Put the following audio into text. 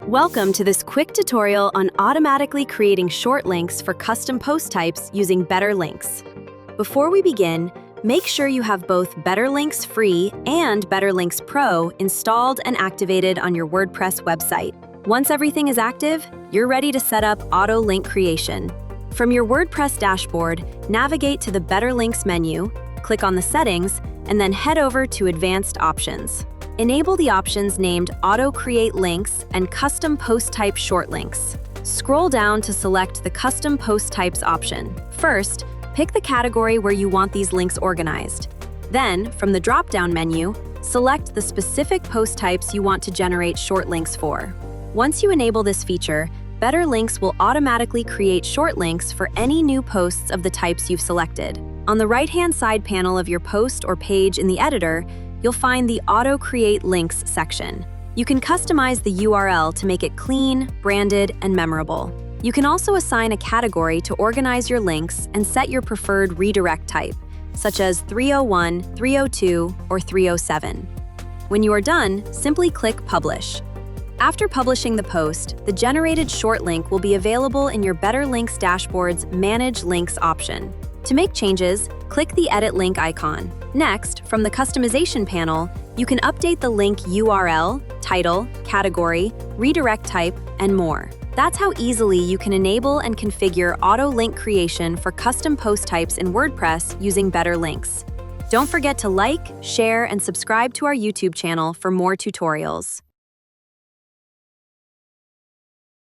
Welcome to this quick tutorial on automatically creating short links for custom post types using BetterLinks. Before we begin, make sure you have both BetterLinks Free and BetterLinks Pro installed and activated on your WordPress website. Once everything is active, you're ready to set up auto link creation. From your WordPress dashboard, navigate to the BetterLinks menu, click on the settings, and then head over to Advanced Options. Enable the options named Auto Create Links and Custom Post Type Short Links. Scroll down to select the Custom Post Types option. First, pick the category where you want these links organized. Then, from the drop-down menu, select the specific post types you want to generate short links for. Once you enable this feature, BetterLinks will automatically create short links for any new posts of the types you've selected. On the right-hand side panel of your post or page in the editor, you'll find the Auto Create Links section. You can customize the URL to make it clean, branded, and memorable. You can also assign a category to organize your links and set your preferred redirect type, such as 301, 302, or 307. When you are done, simply click Publish. After publishing the post, the generated short link will be available in your BetterLinks dashboard's Manage Links option. To make changes, click the Edit Link icon. Next, from the Customization panel, you can update the link URL, title, category, redirect type, and more. That's how easily you can enable and configure auto link creation for custom post types in WordPress using BetterLinks. Don't forget to like, share, and subscribe to our YouTube channel for more tutorials.